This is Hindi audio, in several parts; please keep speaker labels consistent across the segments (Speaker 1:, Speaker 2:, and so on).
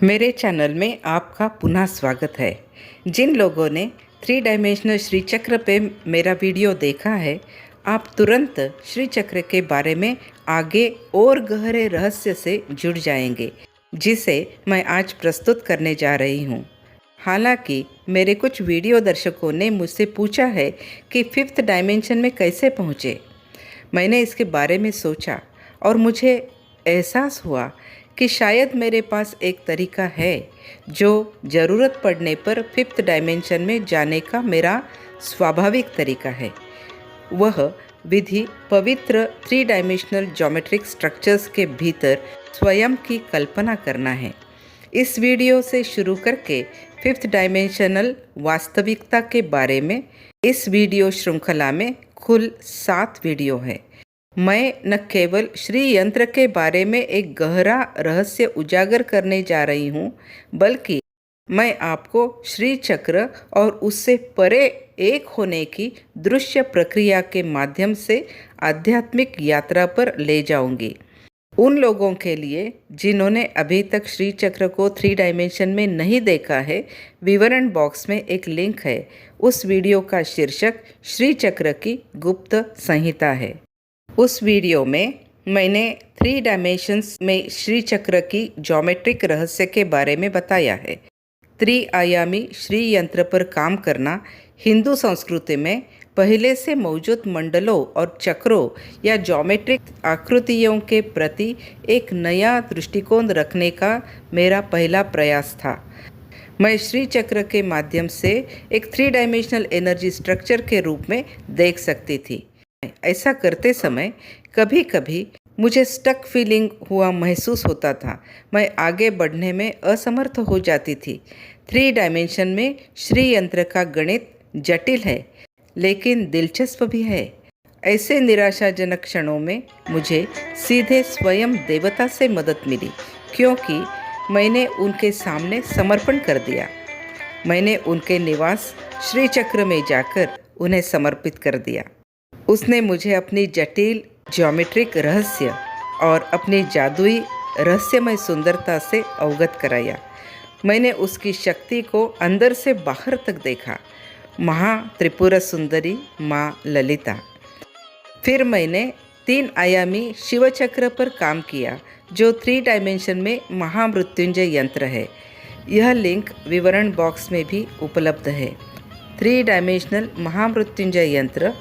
Speaker 1: मेरे चैनल में आपका पुनः स्वागत है। जिन लोगों ने 3 डायमेंशनल श्री चक्र पे मेरा वीडियो देखा है, आप तुरंत श्री चक्र के बारे में आगे और गहरे रहस्य से जुड़ जाएंगे, जिसे मैं आज प्रस्तुत करने जा रही हूँ। हालांकि मेरे कुछ वीडियो दर्शकों ने मुझसे पूछा है कि 5th डायमेंशन में कैसे पहुँचे। मैंने इसके बारे में सोचा और मुझे एहसास हुआ कि शायद मेरे पास एक तरीका है जो ज़रूरत पड़ने पर 5th डायमेंशन में जाने का मेरा स्वाभाविक तरीका है। वह विधि पवित्र 3 डायमेंशनल ज्योमेट्रिक स्ट्रक्चर्स के भीतर स्वयं की कल्पना करना है। इस वीडियो से शुरू करके 5th डायमेंशनल वास्तविकता के बारे में इस वीडियो श्रृंखला में कुल 7 वीडियो है। मैं न केवल श्री यंत्र के बारे में एक गहरा रहस्य उजागर करने जा रही हूँ, बल्कि मैं आपको श्री चक्र और उससे परे एक होने की दृश्य प्रक्रिया के माध्यम से आध्यात्मिक यात्रा पर ले जाऊंगी। उन लोगों के लिए जिन्होंने अभी तक श्री चक्र को 3 डायमेंशन में नहीं देखा है, विवरण बॉक्स में एक लिंक है। उस वीडियो का शीर्षक श्री चक्र की गुप्त संहिता है। उस वीडियो में मैंने 3 डायमेंशंस में श्री चक्र की ज्योमेट्रिक रहस्य के बारे में बताया है। त्रिआयामी श्री यंत्र पर काम करना हिंदू संस्कृति में पहले से मौजूद मंडलों और चक्रों या ज्योमेट्रिक आकृतियों के प्रति एक नया दृष्टिकोण रखने का मेरा पहला प्रयास था। मैं श्री चक्र के माध्यम से एक 3 डायमेंशनल एनर्जी स्ट्रक्चर के रूप में देख सकती थी। ऐसा करते समय कभी कभी मुझे स्टक फीलिंग हुआ महसूस होता था। मैं आगे बढ़ने में असमर्थ हो जाती थी। 3 डायमेंशन में श्री यंत्र का गणित जटिल है, लेकिन दिलचस्प भी है। ऐसे निराशाजनक क्षणों में मुझे सीधे स्वयं देवता से मदद मिली, क्योंकि मैंने उनके सामने समर्पण कर दिया। मैंने उनके निवास श्री चक्र में जाकर उन्हें समर्पित कर दिया। उसने मुझे अपनी जटिल ज्योमेट्रिक रहस्य और अपनी जादुई रहस्यमय सुंदरता से अवगत कराया। मैंने उसकी शक्ति को अंदर से बाहर तक देखा। महा त्रिपुरा सुंदरी माँ ललिता। फिर मैंने 3 आयामी शिव चक्र पर काम किया, जो 3 डायमेंशन में महामृत्युंजय यंत्र है। यह लिंक विवरण बॉक्स में भी उपलब्ध है। 3 डायमेंशनल महामृत्युंजय यंत्र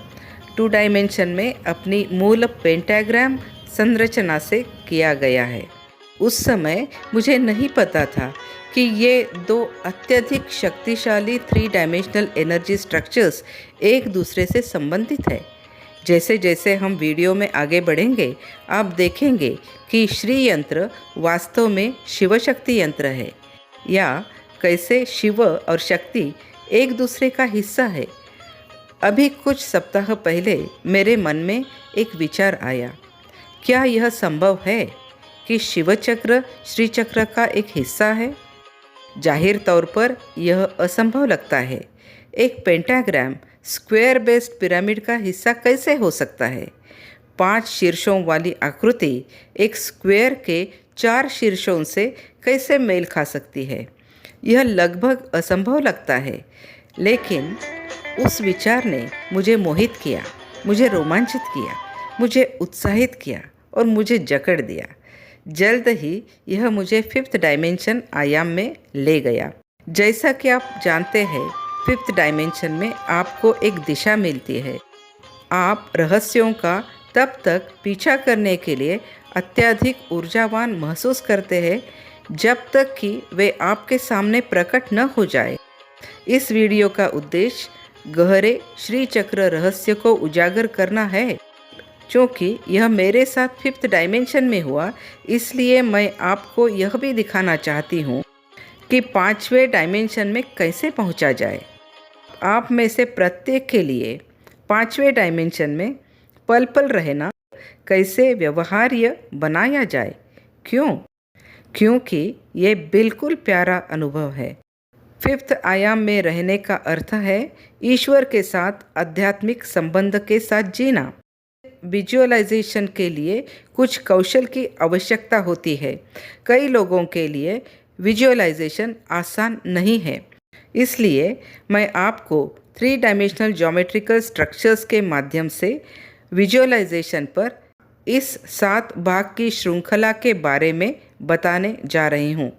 Speaker 1: 2 डायमेंशन में अपनी मूल पेंटाग्राम संरचना से किया गया है। उस समय मुझे नहीं पता था कि ये 2 अत्यधिक शक्तिशाली 3 डायमेंशनल एनर्जी स्ट्रक्चर्स एक दूसरे से संबंधित है। जैसे जैसे हम वीडियो में आगे बढ़ेंगे, आप देखेंगे कि श्री यंत्र वास्तव में शिव शक्ति यंत्र है, या कैसे शिव और शक्ति एक दूसरे का हिस्सा है। अभी कुछ सप्ताह पहले मेरे मन में एक विचार आया। क्या यह संभव है कि शिव चक्र श्री चक्र का एक हिस्सा है? जाहिर तौर पर यह असंभव लगता है। एक पेंटाग्राम स्क्वायर बेस्ड पिरामिड का हिस्सा कैसे हो सकता है? 5 शीर्षों वाली आकृति एक स्क्वायर के 4 शीर्षों से कैसे मेल खा सकती है? यह लगभग असंभव लगता है, लेकिन उस विचार ने मुझे मोहित किया, मुझे रोमांचित किया, मुझे उत्साहित किया और मुझे जकड़ दिया। जल्द ही यह मुझे 5th डायमेंशन आयाम में ले गया। जैसा कि आप जानते हैं, 5th डायमेंशन में आपको एक दिशा मिलती है। आप रहस्यों का तब तक पीछा करने के लिए अत्यधिक ऊर्जावान महसूस करते हैं जब तक कि वे आपके सामने प्रकट न हो जाए। इस वीडियो का उद्देश्य गहरे श्री चक्र रहस्य को उजागर करना है। क्योंकि यह मेरे साथ 5th डायमेंशन में हुआ, इसलिए मैं आपको यह भी दिखाना चाहती हूँ कि 5वें डायमेंशन में कैसे पहुँचा जाए। आप में से प्रत्येक के लिए 5वें डायमेंशन में पल पल रहना कैसे व्यवहार्य बनाया जाए। क्यों? क्योंकि ये बिल्कुल प्यारा अनुभव है। 5th आयाम में रहने का अर्थ है ईश्वर के साथ आध्यात्मिक संबंध के साथ जीना। विजुअलाइजेशन के लिए कुछ कौशल की आवश्यकता होती है। कई लोगों के लिए विजुअलाइजेशन आसान नहीं है। इसलिए मैं आपको 3 डायमेंशनल ज्योमेट्रिकल स्ट्रक्चर्स के माध्यम से विजुअलाइजेशन पर इस 7 भाग की श्रृंखला के बारे में बताने जा रही हूँ।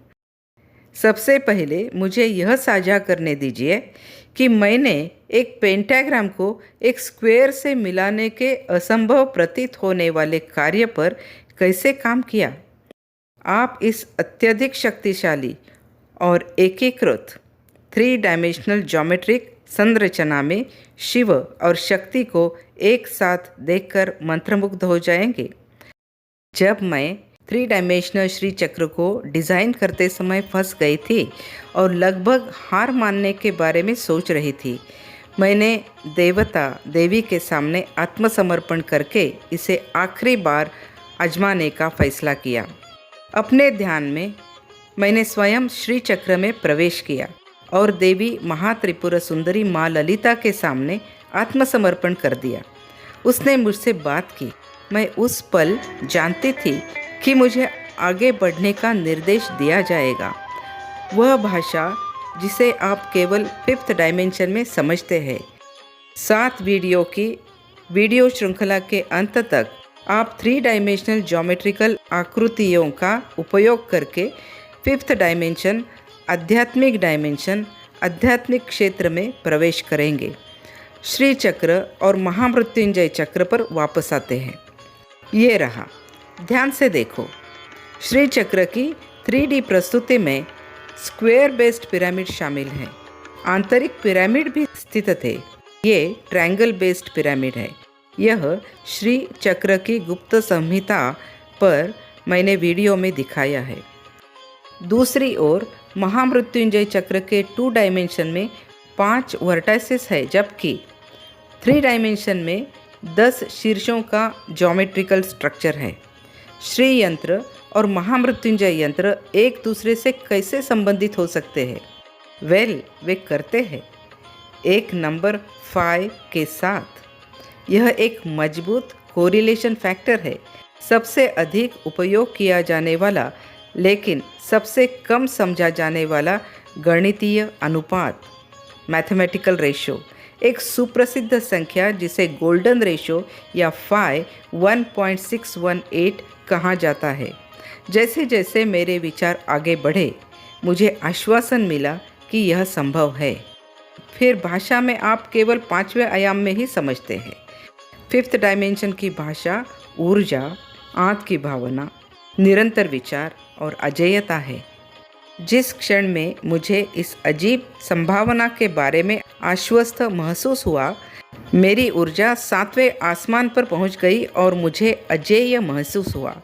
Speaker 1: सबसे पहले मुझे यह साझा करने दीजिए कि मैंने एक पेंटाग्राम को एक स्क्वायर से मिलाने के असंभव प्रतीत होने वाले कार्य पर कैसे काम किया। आप इस अत्यधिक शक्तिशाली और एकीकृत 3 डायमेंशनल ज्योमेट्रिक संरचना में शिव और शक्ति को एक साथ देखकर मंत्रमुग्ध हो जाएंगे। जब मैं 3 डायमेंशनल श्री चक्र को डिज़ाइन करते समय फंस गई थी और लगभग हार मानने के बारे में सोच रही थी, मैंने देवता देवी के सामने आत्मसमर्पण करके इसे आखिरी बार आजमाने का फैसला किया। अपने ध्यान में मैंने स्वयं श्री चक्र में प्रवेश किया और देवी महात्रिपुरा सुंदरी माँ ललिता के सामने आत्मसमर्पण कर दिया। उसने मुझसे बात की। मैं उस पल जानती थी कि मुझे आगे बढ़ने का निर्देश दिया जाएगा। वह भाषा जिसे आप केवल 5th डायमेंशन में समझते हैं। 7 वीडियो की वीडियो श्रृंखला के अंत तक आप 3 डायमेंशनल ज्योमेट्रिकल आकृतियों का उपयोग करके 5th डायमेंशन आध्यात्मिक क्षेत्र में प्रवेश करेंगे। श्री चक्र और महामृत्युंजय चक्र पर वापस आते हैं। ये रहा, ध्यान से देखो। श्री चक्र की 3D प्रस्तुति में स्क्वायर बेस्ड पिरामिड शामिल है। आंतरिक पिरामिड भी स्थित थे। ये ट्रायंगल बेस्ड पिरामिड है। यह श्री चक्र की गुप्त संहिता पर मैंने वीडियो में दिखाया है। दूसरी ओर महामृत्युंजय चक्र के 2 डायमेंशन में 5 वर्टाइसेस है, जबकि 3 डायमेंशन में 10 शीर्षों का ज्योमेट्रिकल स्ट्रक्चर है। श्री यंत्र और महामृत्युंजय यंत्र एक दूसरे से कैसे संबंधित हो सकते हैं? वे करते हैं एक नंबर 5 के साथ। यह एक मजबूत कोरिलेशन फैक्टर है। सबसे अधिक उपयोग किया जाने वाला लेकिन सबसे कम समझा जाने वाला गणितीय अनुपात, मैथमेटिकल रेशो, एक सुप्रसिद्ध संख्या जिसे गोल्डन रेशो या फाई 1.618 कहा जाता है। जैसे जैसे मेरे विचार आगे बढ़े, मुझे आश्वासन मिला कि यह संभव है। फिर भाषा में आप केवल 5वें आयाम में ही समझते हैं। 5th डायमेंशन की भाषा ऊर्जा, आत्म की भावना, निरंतर विचार और अजेयता है। जिस क्षण में मुझे इस अजीब संभावना के बारे में आश्वस्त महसूस हुआ, मेरी ऊर्जा 7वें आसमान पर पहुंच गई और मुझे अजेय महसूस हुआ।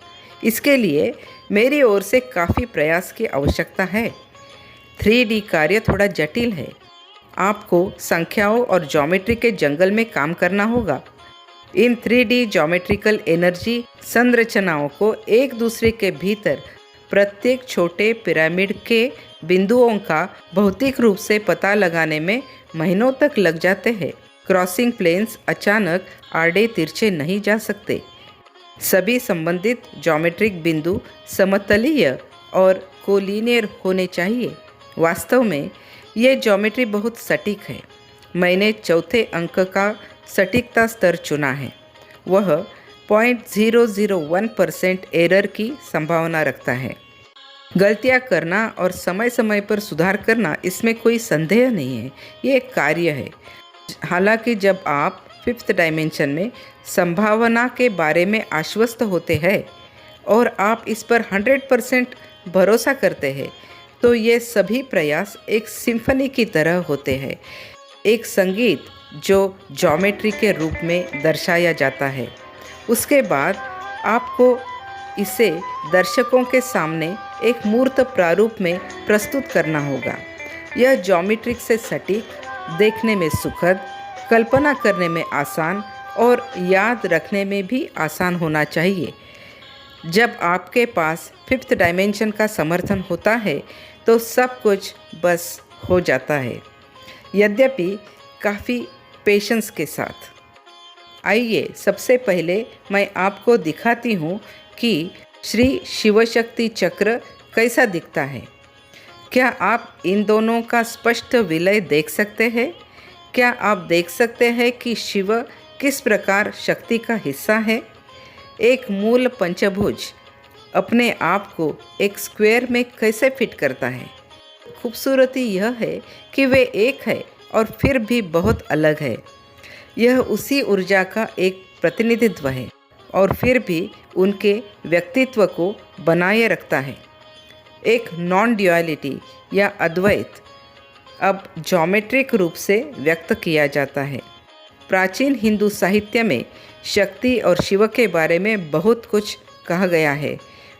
Speaker 1: इसके लिए मेरी ओर से काफ़ी प्रयास की आवश्यकता है। 3D कार्य थोड़ा जटिल है। आपको संख्याओं और ज्योमेट्री के जंगल में काम करना होगा। इन 3D ज्योमेट्रिकल एनर्जी संरचनाओं को एक दूसरे के भीतर प्रत्येक छोटे पिरामिड के बिंदुओं का भौतिक रूप से पता लगाने में महीनों तक लग जाते हैं। क्रॉसिंग प्लेन्स अचानक आड़े तिरछे नहीं जा सकते। सभी संबंधित ज्योमेट्रिक बिंदु समतलीय और कोलिनियर होने चाहिए। वास्तव में ये ज्योमेट्री बहुत सटीक है। मैंने चौथे अंक का सटीकता स्तर चुना है। वह 0.001% एरर की संभावना रखता है। गलतियां करना और समय समय पर सुधार करना, इसमें कोई संदेह नहीं है। ये एक कार्य है। हालांकि जब आप 5th डायमेंशन में संभावना के बारे में आश्वस्त होते हैं और आप इस पर 100% भरोसा करते हैं, तो ये सभी प्रयास एक सिम्फनी की तरह होते हैं, एक संगीत जो ज्योमेट्री के रूप में दर्शाया जाता है। उसके बाद आपको इसे दर्शकों के सामने एक मूर्त प्रारूप में प्रस्तुत करना होगा। यह ज्योमेट्रिक से सटीक, देखने में सुखद, कल्पना करने में आसान और याद रखने में भी आसान होना चाहिए। जब आपके पास 5th डायमेंशन का समर्थन होता है तो सब कुछ बस हो जाता है, यद्यपि काफ़ी पेशेंस के साथ। आइए सबसे पहले मैं आपको दिखाती हूँ कि श्री शिवशक्ति चक्र कैसा दिखता है। क्या आप इन दोनों का स्पष्ट विलय देख सकते हैं? क्या आप देख सकते हैं कि शिव किस प्रकार शक्ति का हिस्सा है? एक मूल पंचभुज अपने आप को एक स्क्वायर में कैसे फिट करता है? खूबसूरती यह है कि वे एक है और फिर भी बहुत अलग है। यह उसी ऊर्जा का एक प्रतिनिधित्व है और फिर भी उनके व्यक्तित्व को बनाए रखता है। एक नॉन ड्युअलिटी या अद्वैत अब ज्योमेट्रिक रूप से व्यक्त किया जाता है। प्राचीन हिंदू साहित्य में शक्ति और शिव के बारे में बहुत कुछ कहा गया है।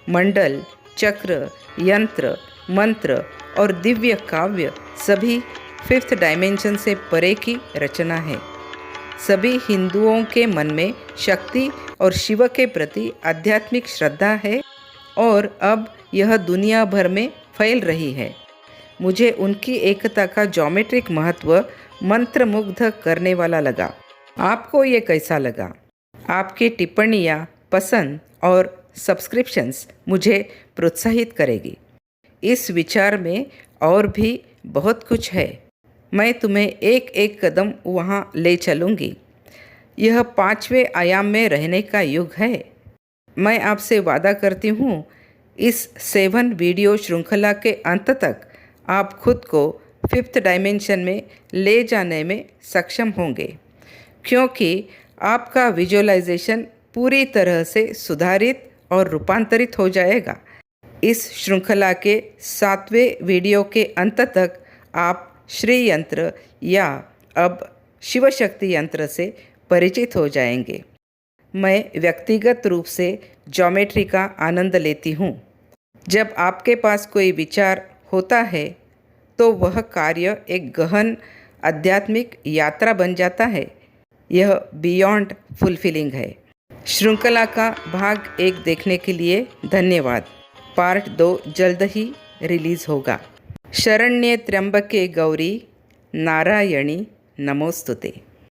Speaker 1: मंडल, चक्र, यंत्र, मंत्र और दिव्य काव्य सभी 5th डायमेंशन से परे की रचना है। सभी हिंदुओं के मन में शक्ति और शिव के प्रति आध्यात्मिक श्रद्धा है और अब यह दुनिया भर में फैल रही है। मुझे उनकी एकता का ज्योमेट्रिक महत्व मंत्रमुग्ध करने वाला लगा। आपको ये कैसा लगा? आपकी टिप्पणियाँ, पसंद और सब्सक्रिप्शंस मुझे प्रोत्साहित करेगी। इस विचार में और भी बहुत कुछ है। मैं तुम्हें एक एक कदम वहाँ ले चलूँगी। यह 5वें आयाम में रहने का युग है। मैं आपसे वादा करती हूँ, इस 7 वीडियो श्रृंखला के अंत तक आप खुद को 5th डायमेंशन में ले जाने में सक्षम होंगे, क्योंकि आपका विजुअलाइजेशन पूरी तरह से सुधारित और रूपांतरित हो जाएगा। इस श्रृंखला के 7वें वीडियो के अंत तक आप श्री यंत्र या अब शिव शक्ति यंत्र से परिचित हो जाएंगे। मैं व्यक्तिगत रूप से ज्योमेट्री का आनंद लेती हूँ। जब आपके पास कोई विचार होता है तो वह कार्य एक गहन आध्यात्मिक यात्रा बन जाता है। यह बियॉन्ड फुलफिलिंग है। श्रृंखला का भाग 1 देखने के लिए धन्यवाद। पार्ट 2 जल्द ही रिलीज़ होगा। शरण्ये त्र्यंबके गौरी नारायणी नमोस्तुते।